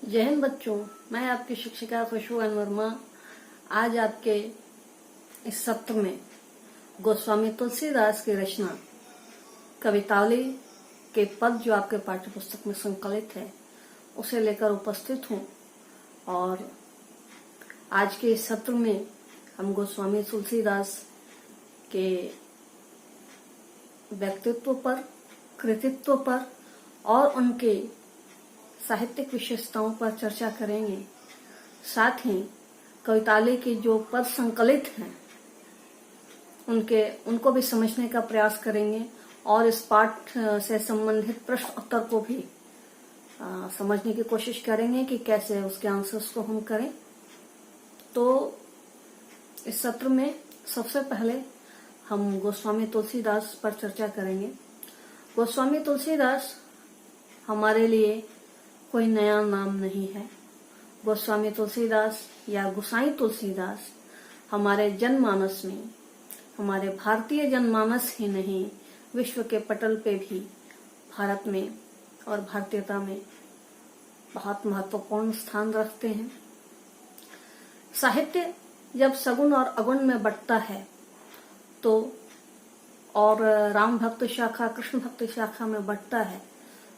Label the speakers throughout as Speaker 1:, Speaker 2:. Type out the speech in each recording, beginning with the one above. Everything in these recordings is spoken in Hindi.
Speaker 1: जय हिंद बच्चों, मैं आपकी शिक्षिका खुशबू वर्मा। आज आपके इस सत्र में गोस्वामी तुलसीदास की रचना कवितावली के पद जो आपके पाठ्य पुस्तक में संकलित है उसे लेकर उपस्थित हूँ। और आज के इस सत्र में हम गोस्वामी तुलसीदास के व्यक्तित्व पर, कृतित्व पर और उनके साहित्यिक विशेषताओं पर चर्चा करेंगे। साथ ही कवितावली के जो पद संकलित हैं उनको भी समझने का प्रयास करेंगे और इस पाठ से संबंधित प्रश्न उत्तर को भी समझने की कोशिश करेंगे कि कैसे उसके आंसर्स को हम करें। तो इस सत्र में सबसे पहले हम गोस्वामी तुलसीदास पर चर्चा करेंगे। गोस्वामी तुलसीदास हमारे लिए कोई नया नाम नहीं है। गोस्वामी तुलसीदास या गोसाई तुलसीदास हमारे जनमानस में, हमारे भारतीय जनमानस ही नहीं विश्व के पटल पे भी भारत में और भारतीयता में बहुत महत्वपूर्ण स्थान रखते हैं। साहित्य जब सगुण और अगुण में बंटता है तो और राम भक्त शाखा, कृष्ण भक्त शाखा में बंटता है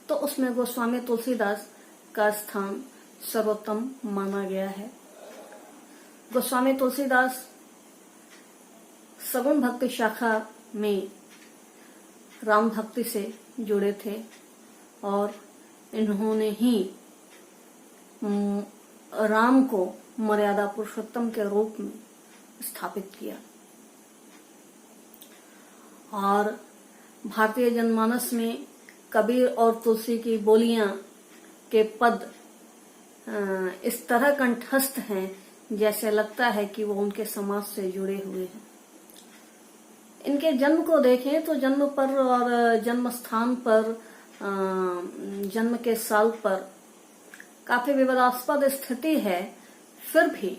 Speaker 1: तो उसमें गोस्वामी तुलसीदास का स्थान सर्वोत्तम माना गया है। गोस्वामी तुलसीदास सगुण भक्ति शाखा में राम भक्ति से जुड़े थे और इन्होंने ही राम को मर्यादा पुरुषोत्तम के रूप में स्थापित किया। और भारतीय जनमानस में कबीर और तुलसी की बोलियां के पद इस तरह कंठस्थ हैं जैसे लगता है कि वो उनके समाज से जुड़े हुए हैं। इनके जन्म को देखें तो जन्म पर और जन्म स्थान पर, जन्म के साल पर काफी विवादास्पद स्थिति है। फिर भी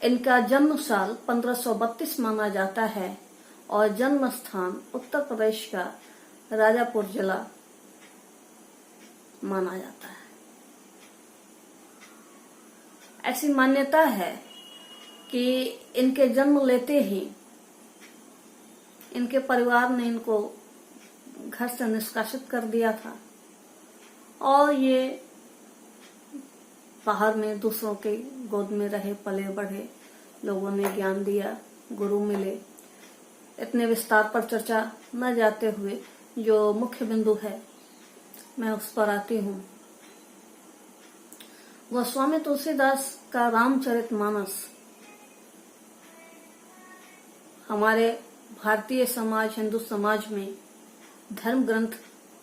Speaker 1: इनका जन्म साल 1532 माना जाता है और जन्म स्थान उत्तर प्रदेश का राजापुर जिला माना जाता है। ऐसी मान्यता है कि इनके जन्म लेते ही इनके परिवार ने इनको घर से निष्कासित कर दिया था और ये बाहर में दूसरों के गोद में रहे, पले बढ़े, लोगों ने ज्ञान दिया, गुरु मिले। इतने विस्तार पर चर्चा न जाते हुए जो मुख्य बिंदु है मैं उस पर आती हूँ। गोस्वामी तुलसीदास का रामचरितमानस हमारे भारतीय समाज, हिंदू समाज में धर्म ग्रंथ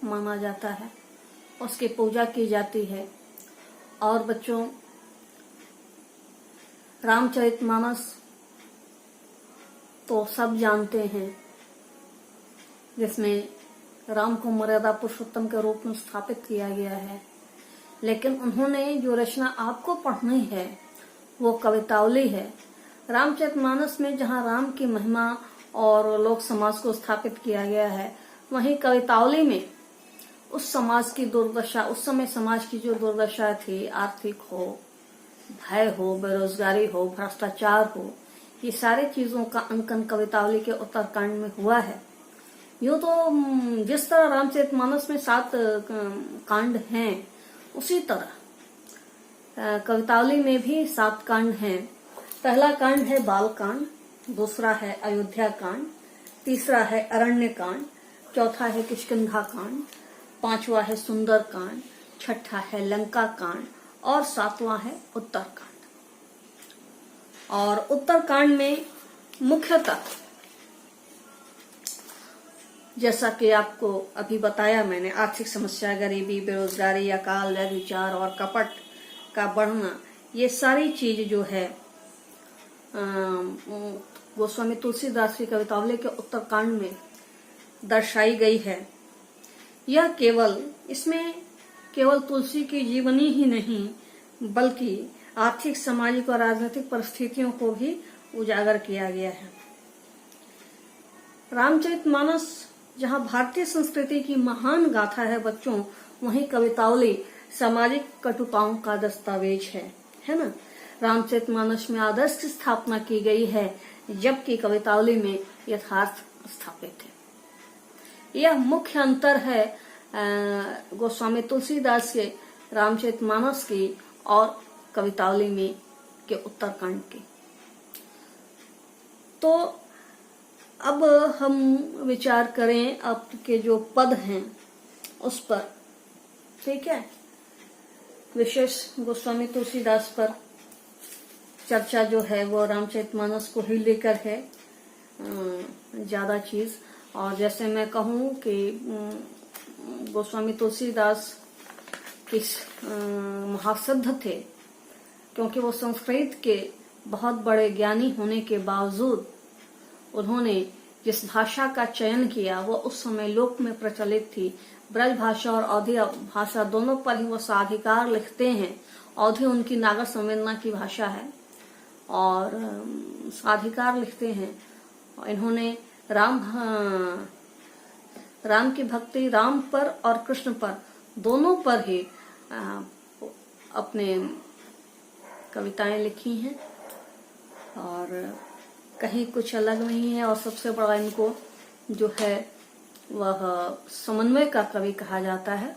Speaker 1: माना जाता है, उसकी पूजा की जाती है। और बच्चों, रामचरितमानस तो सब जानते हैं, जिसमें राम को मर्यादा पुरुषोत्तम के रूप में स्थापित किया गया है। लेकिन उन्होंने जो रचना आपको पढ़नी है वो कवितावली है। रामचरितमानस में जहाँ राम की महिमा और लोक समाज को स्थापित किया गया है, वहीं कवितावली में उस समाज की दुर्दशा, उस समय समाज की जो दुर्दशा थी, आर्थिक हो, भय हो, बेरोजगारी हो, भ्रष्टाचार हो, ये सारे चीजों का अंकन कवितावली के उत्तरकांड में हुआ है। यूं तो जिस तरह रामचरितमानस में 7 कांड हैं, उसी तरह कवितावली में भी 7 कांड हैं। पहला कांड है बाल कांड, दूसरा है अयोध्या कांड, तीसरा है अरण्य कांड, चौथा है किष्किंधा कांड, पांचवा है सुंदर कांड, छठा है लंका कांड और 7वां है उत्तर कांड। और उत्तर कांड में मुख्यतः, जैसा कि आपको अभी बताया मैंने, आर्थिक समस्या, गरीबी, बेरोजगारी, अकाल, व्यभिचार और कपट का बढ़ना, ये सारी चीज जो है गोस्वामी तुलसीदास की कवितावली के उत्तरकांड में दर्शाई गई है। यह इसमें केवल तुलसी की जीवनी ही नहीं बल्कि आर्थिक, सामाजिक और राजनीतिक परिस्थितियों को भी उजागर किया गया है। रामचरितमानस जहाँ भारतीय संस्कृति की महान गाथा है बच्चों, वहीं कवितावली सामाजिक कटुताओं का दस्तावेज है ना। रामचरितमानस में आदर्श की स्थापना की गई है, जबकि कवितावली में यथार्थ स्थापित है। यह मुख्य अंतर है गोस्वामी तुलसीदास के रामचरितमानस की और कवितावली में के उत्तरकांड की। तो अब हम विचार करें आपके जो पद हैं उस पर, ठीक है। विशेष गोस्वामी तुलसीदास पर चर्चा जो है वो रामचरितमानस को ही लेकर है ज्यादा चीज। और जैसे मैं कहूँ कि गोस्वामी तुलसीदास किस महासिद्ध थे, क्योंकि वो संस्कृत के बहुत बड़े ज्ञानी होने के बावजूद उन्होंने जिस भाषा का चयन किया वो उस समय लोक में प्रचलित थी। ब्रज भाषा और अवधी भाषा दोनों पर ही वो साधिकार लिखते हैं। अवधी उनकी नागर संवेदना की भाषा है और साधिकार लिखते हैं। इन्होंने राम की भक्ति राम पर और कृष्ण पर दोनों पर ही अपने कविताएं लिखी हैं और कहीं कुछ अलग नहीं है। और सबसे बड़ा इनको जो है वह समन्वय का कवि कहा जाता है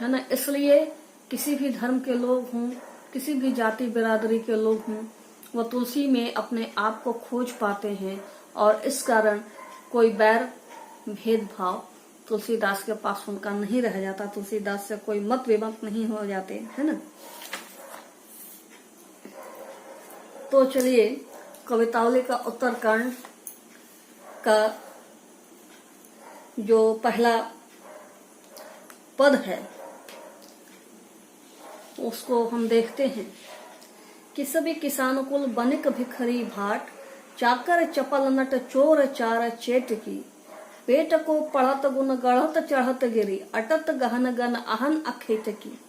Speaker 1: ना। इसलिए किसी भी धर्म के लोग हों, किसी भी जाति बिरादरी के लोग हों, वह तुलसी में अपने आप को खोज पाते हैं और इस कारण कोई बैर भेदभाव तुलसीदास के पास उनका नहीं रह जाता। तुलसीदास से कोई मत विमत नहीं हो जाते, है ना। तो चलिए कवितावली का उत्तरकांड का जो पहला पद है उसको हम देखते हैं कि सभी किसान कुल बनिक भिखरी भाट, चाकर चपल नट चोर चार चेट की, पेट को पढ़त गुण गढ़त चढ़त गिरी, अटत गहन गन आहन अखेत की,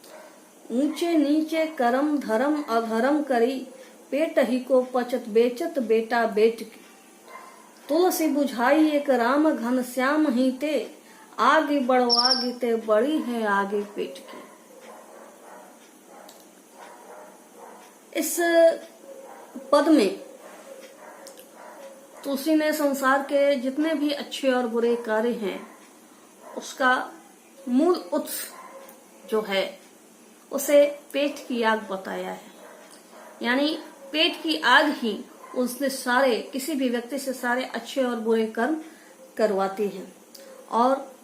Speaker 1: ऊंचे नीचे करम धर्म अधर्म करी, पेट ही को पचत बेचत बेटा बेट की, तुलसी बुझाई एक राम घन श्याम ही ते, आगे बढ़वागी ते बड़ी है आगे पेट की। इस पद में तुलसी ने संसार के जितने भी अच्छे और बुरे कार्य हैं उसका मूल उत्स जो है उसे पेट की आग बताया है। यानी पेट की आग ही उसने सारे किसी भी व्यक्ति से सारे अच्छे और बुरे कर्म करवाती है और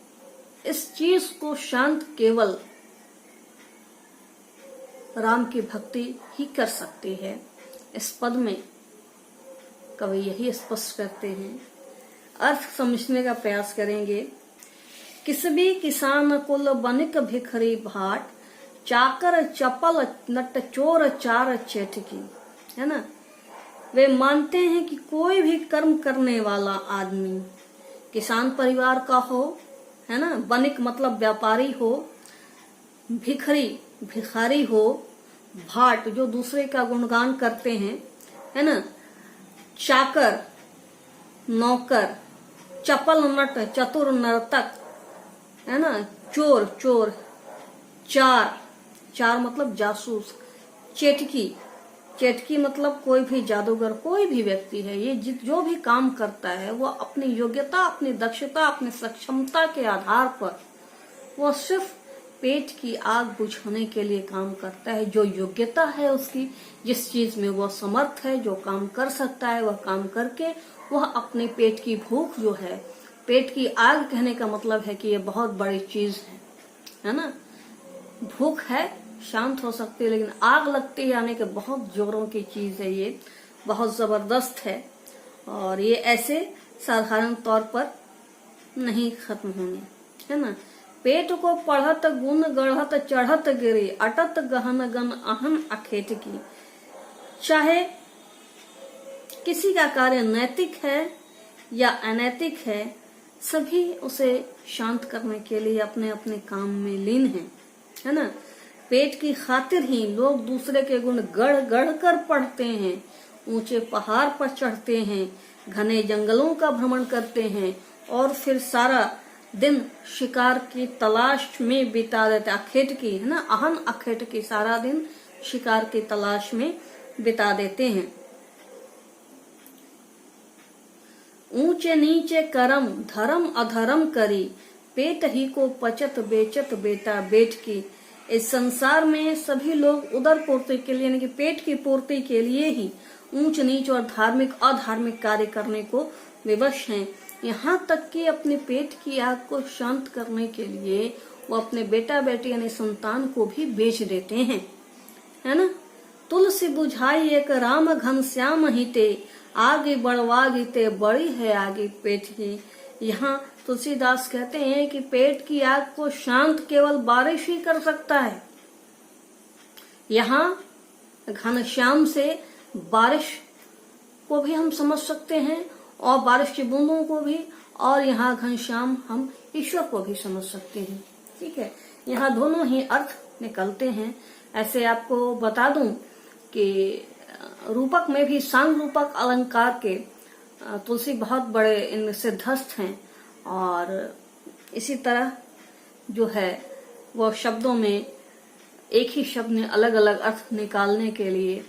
Speaker 1: इस चीज को शांत केवल राम की भक्ति ही कर सकती है। इस पद में कवि यही स्पष्ट करते हैं। अर्थ समझने का प्रयास करेंगे। किस भी किसान कुल बनिक भिखरी भाट, चाकर चपल नट चोर चार चेट की, है ना। वे मानते हैं कि कोई भी कर्म करने वाला आदमी किसान परिवार का हो, है ना, बनिक मतलब व्यापारी हो, भिखरी भिखारी हो, भाट जो दूसरे का गुणगान करते हैं, है ना, चाकर नौकर, चपल नट चतुर नर्तक, है ना, चोर चोर, चार चार मतलब जासूस, चेटकी चेटकी मतलब कोई भी जादूगर, कोई भी व्यक्ति है ये जो भी काम करता है वो अपनी योग्यता, अपनी दक्षता, अपनी सक्षमता के आधार पर वो सिर्फ पेट की आग बुझाने के लिए काम करता है। जो योग्यता है उसकी, जिस चीज में वो समर्थ है, जो काम कर सकता है, वह काम करके वह अपने पेट की भूख जो है, पेट की आग कहने का मतलब है कि ये बहुत बड़ी चीज है ना। भूख है शांत हो सकती है लेकिन आग लगती यानी कि बहुत जोरों की चीज है, ये बहुत जबरदस्त है और ये ऐसे साधारण तौर पर नहीं खत्म होनी, है ना। पेट को पढ़त गुण गढ़त चढ़त गिरी, अटत गहन गन आहन अखेट की। चाहे किसी का कार्य नैतिक है या अनैतिक है, सभी उसे शांत करने के लिए अपने अपने काम में लीन है ना। पेट की खातिर ही लोग दूसरे के गुण गढ़ गढ़ कर पढ़ते हैं, ऊंचे पहाड़ पर चढ़ते हैं, घने जंगलों का भ्रमण करते हैं और फिर सारा दिन शिकार की तलाश में बिता देते। अखेटकी है ना, अहन अखेटकी, सारा दिन शिकार की तलाश में बिता देते हैं। ऊंचे नीचे करम धर्म अधर्म करी, पेट ही को पचत बेचत बेटा बेट की। इस संसार में सभी लोग उदर पूर्ति के लिए यानी कि पेट की पूर्ति के लिए ही ऊंच नीच और धार्मिक अधार्मिक कार्य करने को विवश हैं। यहाँ तक कि अपने पेट की आग को शांत करने के लिए वो अपने बेटा बेटी यानी संतान को भी बेच देते हैं, है ना। तुलसी बुझाई एक राम घनश्याम हिते, आगे बढ़वागीते बड़ी है आगे पेट की। यहाँ तुलसीदास कहते हैं कि पेट की आग को शांत केवल बारिश ही कर सकता है। यहाँ घनश्याम से बारिश को भी हम समझ सकते हैं और बारिश की बूंदों को भी, और यहाँ घनश्याम हम ईश्वर को भी समझ सकते हैं। ठीक है, यहाँ दोनों ही अर्थ निकलते हैं। ऐसे आपको बता दूं कि रूपक में भी सांग रूपक अलंकार के तुलसी बहुत बड़े इनमें सिद्धस्थ हैं, और इसी तरह जो है वो शब्दों में एक ही शब्द में अलग अलग अर्थ निकालने के लिए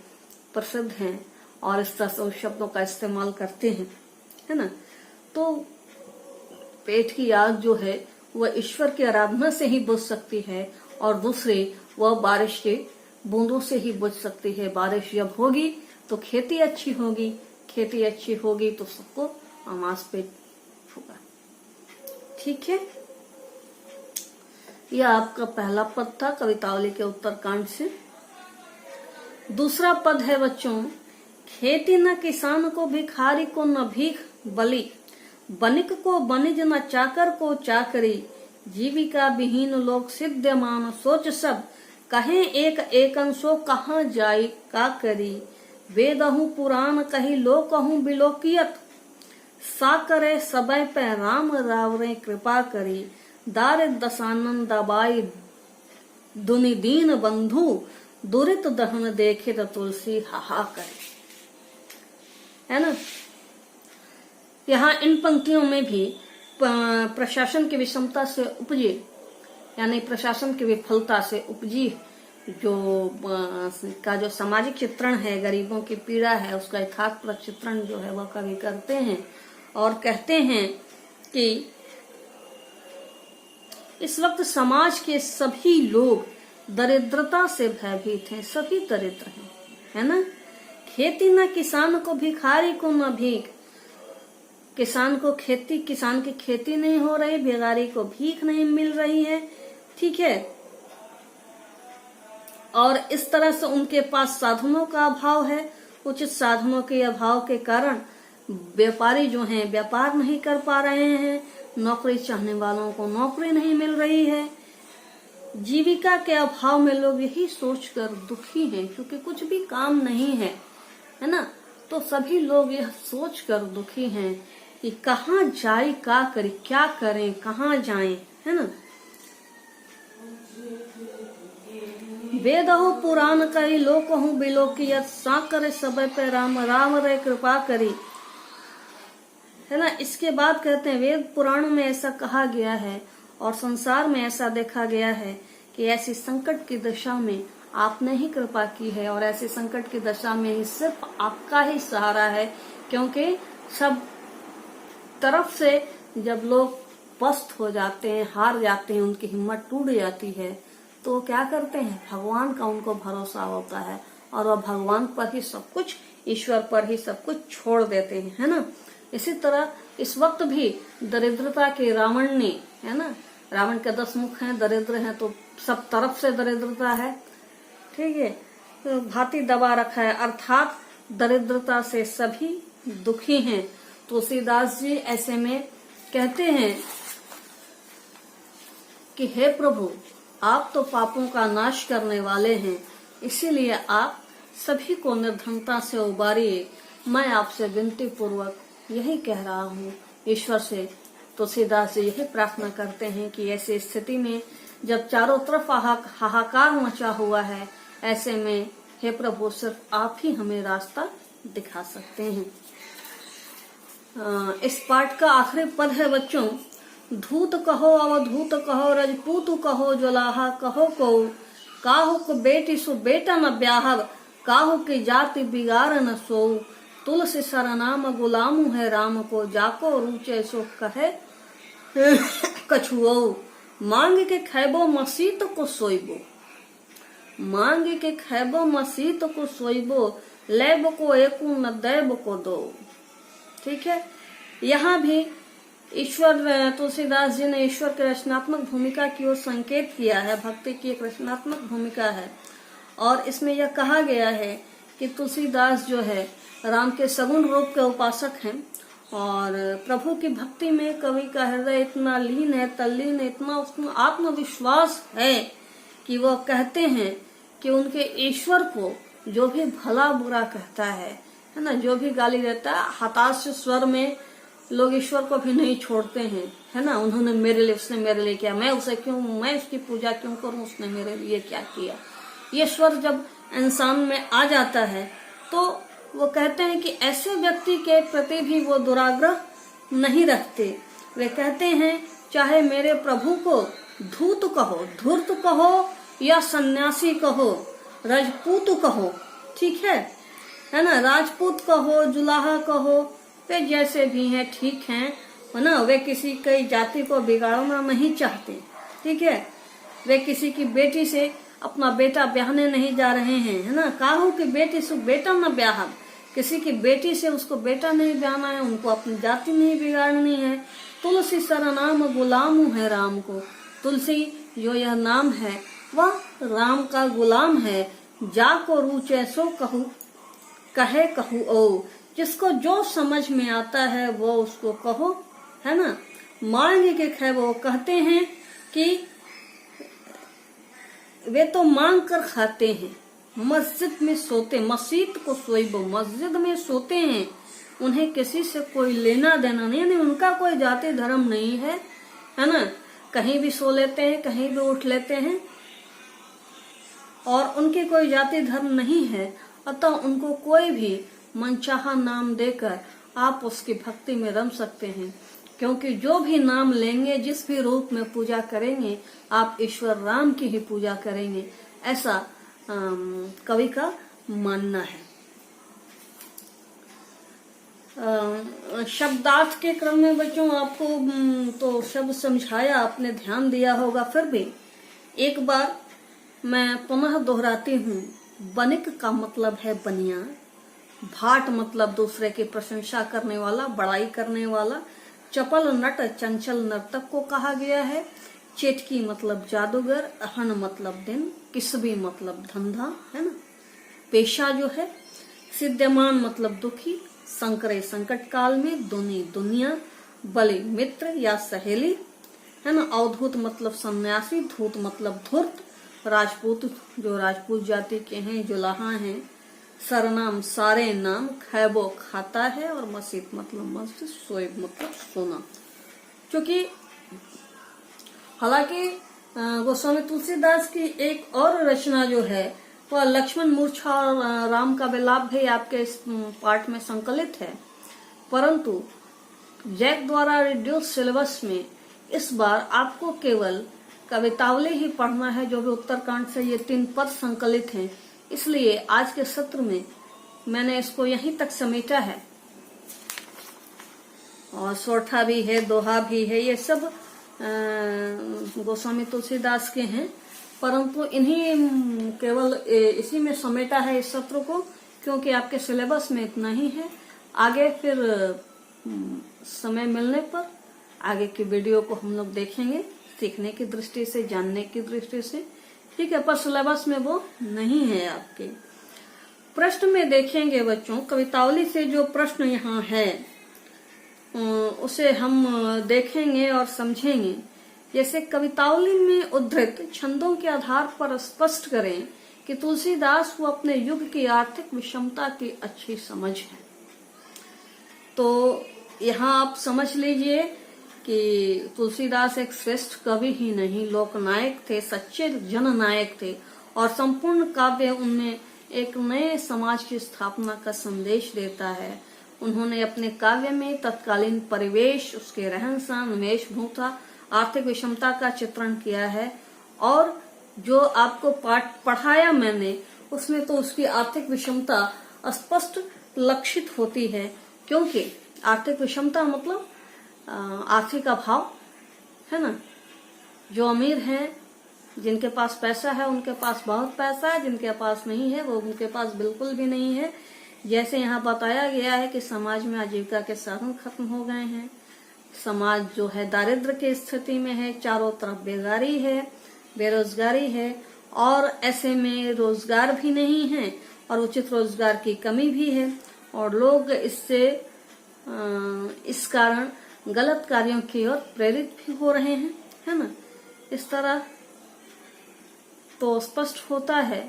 Speaker 1: प्रसिद्ध हैं और इस तरह से उस शब्दों का इस्तेमाल करते हैं, है ना। तो पेट की आग जो है वह ईश्वर की आराधना से ही बुझ सकती है, और दूसरे वह बारिश के बूंदों से ही बुझ सकती है। बारिश जब होगी तो खेती अच्छी होगी, खेती अच्छी होगी तो सबको अमास पेट होगा। ठीक है, यह आपका पहला पद था कवितावली के उत्तरकांड से। दूसरा पद है बच्चों, खेती न किसान को भिखारी को न भीख बलि, बनिक को बनिज न चाकर को चाकरी, जीविका विहीन लोग सिद्धमान सोच सब, कहें एक एकन सो कहाँ जाई का करी, वेदहु पुराण कही लो कहूँ बिलोकियत, सा करे सबय पे राम रावरे कृपा करी, दारिद दशानंद दबाई दुनि दीन बंधु, दुरित दहन देखे तो तुलसी हाहा करे, है ना। यहाँ इन पंक्तियों में भी प्रशासन की विषमता से उपजे यानी प्रशासन की विफलता से उपजी जो सामाजिक चित्रण है, गरीबों की पीड़ा है, उसका यथार्थपूर्ण चित्रण जो है वह कवि करते हैं और कहते हैं कि इस वक्त समाज के सभी लोग दरिद्रता से भयभीत हैं, सभी दरिद्र हैं, है ना। खेती न किसान को भिखारी को न भीख, किसान की खेती नहीं हो रही, भिखारी को भीख नहीं मिल रही है, ठीक है। और इस तरह से उनके पास साधनों का अभाव है, उचित साधनों के अभाव के कारण व्यापारी जो हैं व्यापार नहीं कर पा रहे हैं, नौकरी चाहने वालों को नौकरी नहीं मिल रही है, जीविका के अभाव में लोग यही सोचकर दुखी हैं क्योंकि कुछ भी काम नहीं है, है ना। तो सभी लोग यह सोचकर दुखी हैं कि कहाँ जाए, का करें, क्या करें, कहाँ जाएं, है ना। वेदहु पुराण कही लो कहूँ बिलोकियत, सा करे सबय पे राम राम रे कृपा करी, है ना। इसके बाद कहते हैं वेद पुराणों में ऐसा कहा गया है और संसार में ऐसा देखा गया है कि ऐसी संकट की दशा में आपने ही कृपा की है और ऐसे संकट की दशा में ही सिर्फ आपका ही सहारा है, क्योंकि सब तरफ से जब लोग पस्त हो जाते हैं, हार जाते हैं, उनकी हिम्मत टूट जाती है, तो क्या करते हैं, भगवान का उनको भरोसा होता है और वह भगवान पर ही सब कुछ, ईश्वर पर ही सब कुछ छोड़ देते हैं, है ना। इसी तरह इस वक्त भी दरिद्रता के रावण ने, है ना, रावण के 10 मुख हैं, दरिद्र हैं, तो सब तरफ से दरिद्रता है, ठीक है। तो भांति दबा रखा है, अर्थात दरिद्रता से सभी दुखी हैं। तुलसीदास जी ऐसे में कहते हैं कि हे प्रभु, आप तो पापों का नाश करने वाले हैं, इसीलिए आप सभी को निर्धनता से उबारिए। मैं आपसे विनती पूर्वक यही कह रहा हूँ ईश्वर से। तुलसीदास जी यही प्रार्थना करते हैं कि ऐसी स्थिति में जब चारों तरफ हाहाकार मचा हुआ है, ऐसे में हे प्रभु सिर्फ आप ही हमें रास्ता दिखा सकते हैं। इस पाठ का आखिरी पद है बच्चों, धूत कहो अवधूत कहो रजपूत कहो जोलाहा कहो को काहू को बेटी सो बेटा न ब्याहब काहू की जाति बिगाड़ न सो तुलसी सरनाम गुलामू है राम को जाको रूचे सो कहे कछुओ मांग के खैबो मसीत को सोइबो मांग के खैबो मसीत को सोइबो लेब को एकू न दैब को दो। ठीक है, यहाँ भी ईश्वर तुलसीदास जी ने ईश्वर की रचनात्मक भूमिका की ओर संकेत किया है। भक्ति की एक रचनात्मक भूमिका है और इसमें यह कहा गया है कि तुलसीदास जो है राम के सगुण रूप के उपासक हैं और प्रभु की भक्ति में कवि का हृदय इतना लीन है, तल्लीन है, इतना उसमें आत्मविश्वास है कि वह कहते हैं कि उनके ईश्वर को जो भी भला बुरा कहता है ना, जो भी गाली देता है, हताश स्वर में लोग ईश्वर को भी नहीं छोड़ते हैं, है ना। उन्होंने मेरे लिए, उसने मेरे लिए किया, मैं उसकी पूजा क्यों करूं, उसने मेरे लिए क्या किया। ये स्वर जब इंसान में आ जाता है तो वो कहते हैं कि ऐसे व्यक्ति के प्रति भी वो दुराग्रह नहीं रखते। वे कहते हैं चाहे मेरे प्रभु को धूत कहो, धूर्त कहो या सन्यासी कहो, राजपूत कहो, ठीक है ना, राजपूत कहो, जुलाहा कहो, वे जैसे भी हैं ठीक हैं, है ना। वे किसी की जाति को बिगाड़ना नहीं चाहते, ठीक है। वे किसी की बेटी से अपना बेटा ब्याहने नहीं जा रहे हैं, है ना। काहू की बेटी से बेटा न ब्याह, किसी की बेटी से उसको बेटा नहीं ब्याहना है, उनको अपनी जाति नहीं बिगाड़नी है। तुलसी सरनाम गुलाम है राम को, तुलसी जो यह नाम है वह राम का गुलाम है। जाको रूचे सो कहू कहे कहू ओ, जिसको जो समझ में आता है वो उसको कहो, है ना। मांग के खे, वो कहते हैं कि वे तो मांग कर खाते हैं, मस्जिद में सोते, मस्जिद को सोइबो, मस्जिद में सोते हैं, उन्हें किसी से कोई लेना देना नहीं, यानी उनका कोई जाति धर्म नहीं है ना। कहीं भी सो लेते हैं, कहीं भी उठ लेते हैं और उनकी कोई जाति धर्म नहीं है, अतः उनको कोई भी मनचाहा नाम देकर आप उसकी भक्ति में रम सकते हैं, क्योंकि जो भी नाम लेंगे, जिस भी रूप में पूजा करेंगे, आप ईश्वर राम की ही पूजा करेंगे, ऐसा कवि का मानना है। शब्दार्थ के क्रम में बच्चों आपको तो शब्द समझाया, आपने ध्यान दिया होगा, फिर भी एक बार मैं पुनः दोहराती हूँ। बनिक का मतलब है बनिया, भाट मतलब दूसरे की प्रशंसा करने वाला, बड़ाई करने वाला, चपल नट चंचल नर्तक को कहा गया है। चेटकी मतलब जादूगर, अहन मतलब दिन, किसबी मतलब धंधा, है ना, पेशा जो है। सिद्धमान मतलब दुखी, संकरे संकट काल में, दुनी दुनिया, बलि मित्र या सहेली, है ना। अवधूत मतलब सन्यासी, धूत मतलब धूर्त, राजपूत जो राजपूत जाति के हैं, जुलाहा हैं। सरनाम सारे नाम, खैबो खाता है, और मस्जिद मतलब मस्जिद, सोएब मतलब सोना। क्योंकि हालांकि गोस्वामी तुलसीदास की एक और रचना जो है वह लक्ष्मण मूर्छा और राम का विलाप भी आपके इस पाठ में संकलित है, परंतु जैक द्वारा रिड्यूस सिलेबस में इस बार आपको केवल कवितावली ही पढ़ना है, जो भी उत्तरकांड से ये 3 पद संकलित हैं। इसलिए आज के सत्र में मैंने इसको यहीं तक समेटा है, और सोठा भी है, दोहा भी है, ये सब गोस्वामी तुलसीदास के हैं, परंतु इन्हीं केवल इसी में समेटा है इस सत्र को, क्योंकि आपके सिलेबस में इतना ही है। आगे फिर समय मिलने पर आगे की वीडियो को हम लोग देखेंगे, सीखने की दृष्टि से, जानने की दृष्टि से, ठीक है, पर सिलेबस में वो नहीं है आपके। प्रश्न में देखेंगे बच्चों, कवितावली से जो प्रश्न यहाँ है उसे हम देखेंगे और समझेंगे। जैसे कवितावली में उद्धृत छंदों के आधार पर स्पष्ट करें कि तुलसीदास को अपने युग की आर्थिक विषमता की अच्छी समझ है। तो यहाँ आप समझ लीजिए कि तुलसीदास एक श्रेष्ठ कवि ही नहीं, लोकनायक थे, सच्चे जननायक थे, और संपूर्ण काव्य उनमें एक नए समाज की स्थापना का संदेश देता है। उन्होंने अपने काव्य में तत्कालीन परिवेश, उसके रहन सहन, वेशभूषा, आर्थिक विषमता का चित्रण किया है। और जो आपको पाठ पढ़ाया मैंने, उसमें तो उसकी आर्थिक विषमता स्पष्ट लक्षित होती है, क्योंकि आर्थिक विषमता मतलब आर्थिक अभाव है ना। जो अमीर हैं, जिनके पास पैसा है, उनके पास बहुत पैसा है, जिनके पास नहीं है वो उनके पास बिल्कुल भी नहीं है। जैसे यहाँ बताया गया है कि समाज में आजीविका के साधन खत्म हो गए हैं, समाज जो है दारिद्र्य की स्थिति में है, चारों तरफ बेगारी है, बेरोजगारी है, और ऐसे में रोजगार भी नहीं है और उचित रोजगार की कमी भी है, और लोग इससे इस कारण गलत कार्यों की ओर प्रेरित भी हो रहे हैं, है ना। इस तरह तो स्पष्ट होता है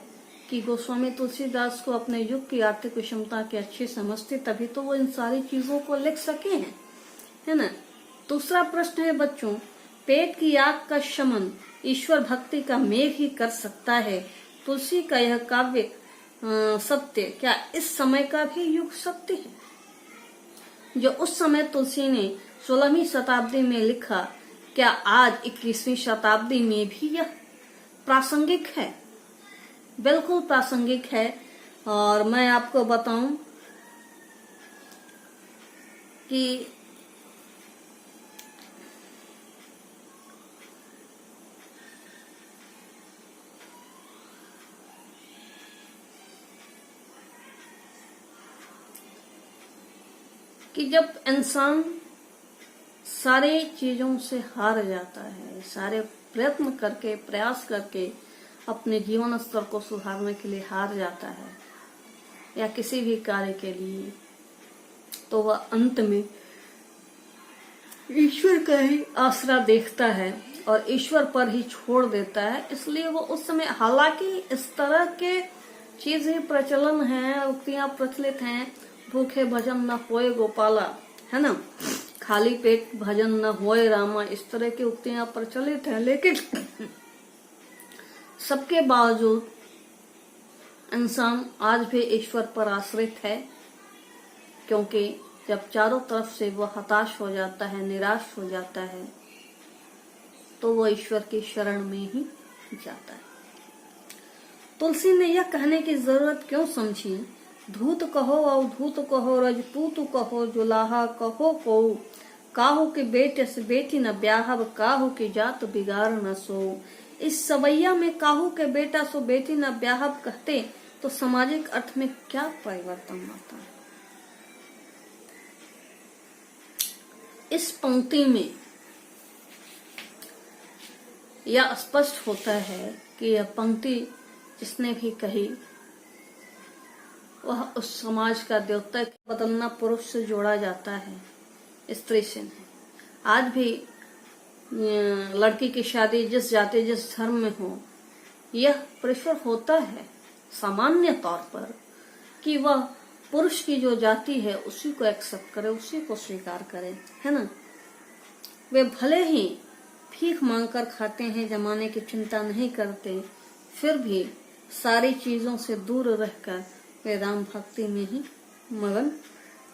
Speaker 1: कि गोस्वामी तुलसीदास को अपने युग की आर्थिक विषमता की अच्छी समझ थी, तभी तो वो इन सारी चीजों को लिख सके हैं, है ना। दूसरा प्रश्न है बच्चों, पेट की आग का शमन ईश्वर भक्ति का मेघ ही कर सकता है। तुलसी का यह काव्य सत्य क्या इस समय का भी युग सत्य है? जो उस समय तुलसी ने 16वीं शताब्दी में लिखा, क्या आज 21वीं शताब्दी में भी यह प्रासंगिक है? बिल्कुल प्रासंगिक है। और मैं आपको बताऊं कि जब इंसान सारे चीजों से हार जाता है, सारे प्रयत्न करके, प्रयास करके अपने जीवन स्तर को सुधारने के लिए हार जाता है, या किसी भी कार्य के लिए, तो वह अंत में ईश्वर का ही आसरा देखता है और ईश्वर पर ही छोड़ देता है। इसलिए वो उस समय, हालांकि इस तरह के चीज ही प्रचलन है, उक्तियां प्रचलित हैं, भूखे भजन न होए गोपाला, है ना, खाली पेट भजन न होए रामा, इस तरह की उक्तियां प्रचलित हैं। लेकिन सबके बावजूद इंसान आज भी ईश्वर पर आश्रित है, क्योंकि जब चारों तरफ से वह हताश हो जाता है, निराश हो जाता है, तो वह ईश्वर की शरण में ही जाता है। तुलसी ने यह कहने की जरूरत क्यों समझी, धूत कहो अवधूत कहो, रजपूत कहो जुलाहा कहो को, काहू के बेटे से बेटी न ब्याहब, काहू की जात बिगाड़ न सो। इस सवैया में काहू के बेटा सो बेटी न ब्याहब कहते तो सामाजिक अर्थ में क्या परिवर्तन आता है? इस पंक्ति में यह स्पष्ट होता है कि यह पंक्ति जिसने भी कही वह उस समाज का देवता बदलना पुरुष से जोड़ा जाता है, स्त्री से नहीं। आज भी लड़की की शादी जिस जाति जिस धर्म में हो, यह प्रेफर होता है सामान्य तौर पर कि वह पुरुष की जो जाति है उसी को एक्सेप्ट करे, उसी को स्वीकार करे, है ना। वे भले ही भीख मांगकर खाते हैं, जमाने की चिंता नहीं करते, फिर भी सारी चीजों से दूर रहकर वे राम भक्ति में ही मगन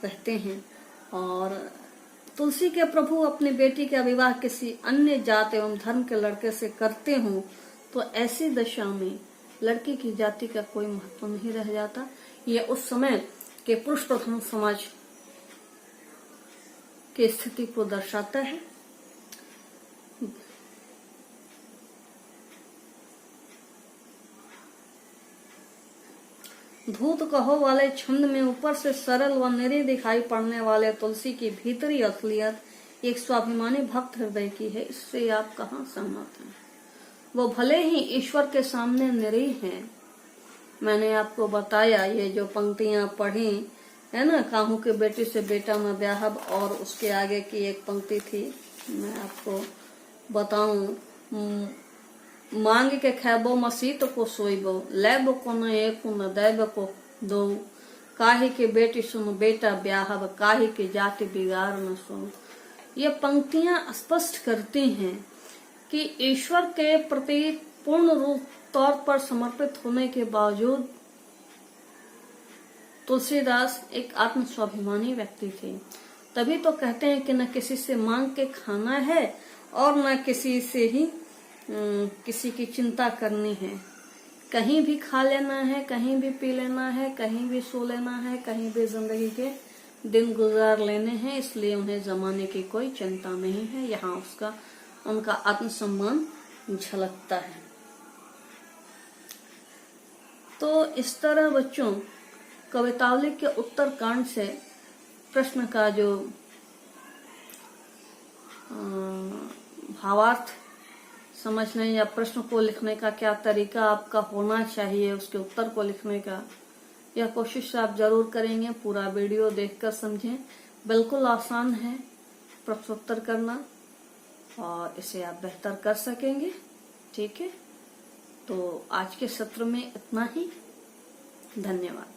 Speaker 1: रहते हैं। और तुलसी के प्रभु अपनी बेटी का विवाह किसी अन्य जात एवं धर्म के लड़के से करते हों तो ऐसी दशा में लड़की की जाति का कोई महत्व नहीं रह जाता। ये उस समय के पुरुष प्रधान समाज की स्थिति को दर्शाता है। धूत कहो वाले छंद में ऊपर से सरल व निरी दिखाई पड़ने वाले तुलसी की भीतरी असलियत एक स्वाभिमानी भक्त हृदय की है, इससे आप कहाँ सहमत हैं? वो भले ही ईश्वर के सामने निरी हैं। मैंने आपको बताया, ये जो पंक्तियां पढ़ी है ना, काहू के बेटी से बेटा न ब्याहब, और उसके आगे की एक पंक्ति थी, मैं आपको बताऊं, मांग के खैबो मसीत को सोइबो, लैबो को न एक न दैब को दो, काहे के बेटी सुन बेटा ब्याहब, काहे के जाति बिगाड़ न सो। ये पंक्तियां स्पष्ट करती हैं कि ईश्वर के प्रति पूर्ण रूप तौर पर समर्पित होने के बावजूद तुलसीदास एक आत्म स्वाभिमानी व्यक्ति थे, तभी तो कहते हैं कि न किसी से मांग के खाना है और न किसी से ही किसी की चिंता करनी है। कहीं भी खा लेना है, कहीं भी पी लेना है, कहीं भी सो लेना है, कहीं भी जिंदगी के दिन गुजार लेने हैं, इसलिए उन्हें जमाने की कोई चिंता नहीं है। यहाँ उनका आत्मसम्मान झलकता है। तो इस तरह बच्चों कवितावली के उत्तरकांड से प्रश्न का जो भावार्थ समझने या प्रश्न को लिखने का क्या तरीका आपका होना चाहिए, उसके उत्तर को लिखने का, यह कोशिश आप जरूर करेंगे। पूरा वीडियो देखकर समझें, बिल्कुल आसान है प्रश्नोत्तर करना और इसे आप बेहतर कर सकेंगे। ठीक है, तो आज के सत्र में इतना ही। धन्यवाद।